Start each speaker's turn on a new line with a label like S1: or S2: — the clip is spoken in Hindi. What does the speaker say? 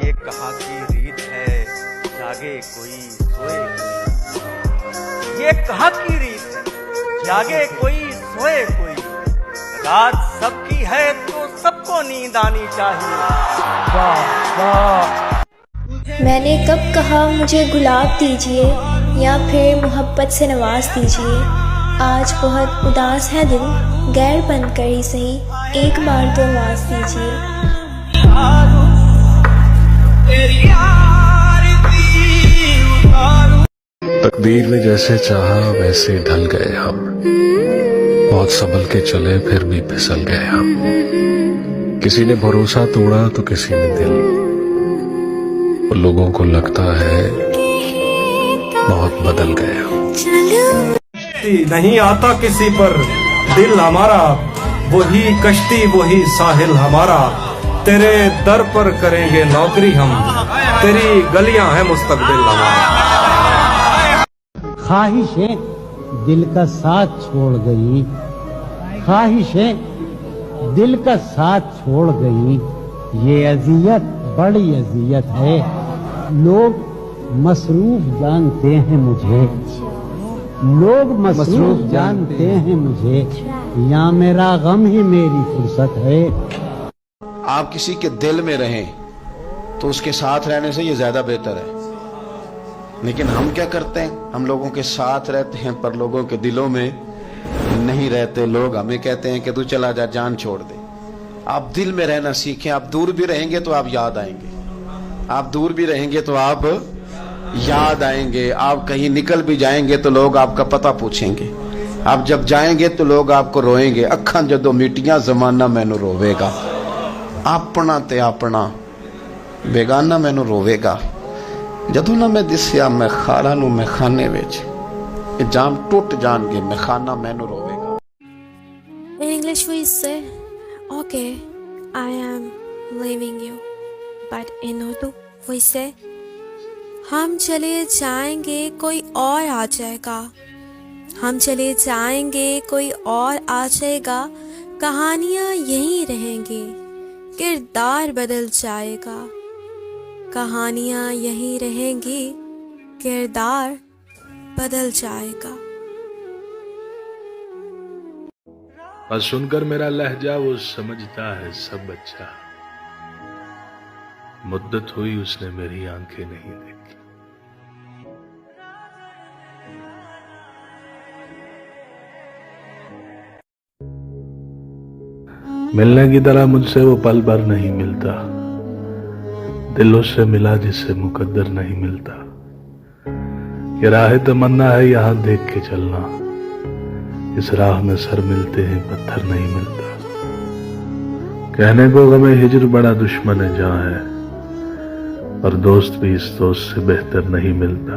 S1: ये कहाँ की रीत है, जागे कोई सोए कोई। ये कहाँ की रीत है, जागे कोई सोए कोई। रात सबकी है तो सबको नींद आनी चाहिए। वाह वाह।
S2: मैंने कब कहा मुझे गुलाब दीजिए या फिर मोहब्बत से नवाज दीजिए। आज बहुत उदास है दिल, गैर बनकर ही सही एक बार तो आवाज दीजिए।
S3: तकदीर ने जैसे चाहा वैसे ढल गए हम, बहुत संभल के चले फिर भी फिसल गए हम। किसी ने भरोसा तोड़ा तो किसी ने दिल, लोगों को लगता है बहुत बदल गए हम।
S4: नहीं आता किसी पर दिल हमारा, वही कश्ती वही साहिल हमारा। तेरे दर पर करेंगे नौकरी हम, तेरी गलियां है मुस्तकबिल हमारा।
S5: ख्वाहिशें दिल का साथ छोड़ गई, ख्वाहिशें दिल का साथ छोड़ गई। ये अजियत बड़ी अजियत है, लोग मसरूफ जानते हैं मुझे, लोग मसरूफ जानते हैं मुझे। या मेरा गम ही मेरी फुर्सत है।
S6: आप किसी के दिल में रहें तो उसके साथ रहने से ये ज्यादा बेहतर है। लेकिन हम क्या करते हैं, हम लोगों के साथ रहते हैं पर लोगों के दिलों में नहीं रहते। लोग हमें कहते हैं कि तू चला जा, जान छोड़ दे। आप दिल में रहना सीखें। आप दूर भी रहेंगे तो आप याद आएंगे, आप दूर भी रहेंगे तो आप याद आएंगे। आप कहीं निकल भी जाएंगे तो लोग आपका पता पूछेंगे। आप जब जाएंगे तो लोग आपको रोएंगे। अखां जदों मिटियां जमाना मैनू रोवेगा, अपना ते अपना बेगाना मैनू रोवेगा। जदों ना मैं दिसिया मैं खारा नू मैं खाने विच, जाम टुट जाणगे मैं खाना मैनू रोवेगा।
S2: In English we say, okay, I am leaving you. But in Urdu we say, हम चले जाएंगे कोई और आ जाएगा। हम चले जाएंगे कोई और आ जाएगा। कहानियाँ यहीं रहेंगी, किरदार बदल जाएगा। कहानियाँ यहीं रहेंगी, किरदार बदल जाएगा।
S3: और सुनकर मेरा लहजा वो समझता है सब अच्छा। मुद्दत हुई उसने मेरी आंखें नहीं देखी। मिलने की तरह मुझसे वो पल भर नहीं मिलता, दिल उससे मिला जिससे मुकद्दर नहीं मिलता। ये राह तमन्ना है यहां देख के चलना, इस राह में सर मिलते हैं पत्थर नहीं मिलता। कहने को गमे हिजर बड़ा दुश्मन है जहां है, और दोस्त भी इस दोस्त से बेहतर नहीं मिलता।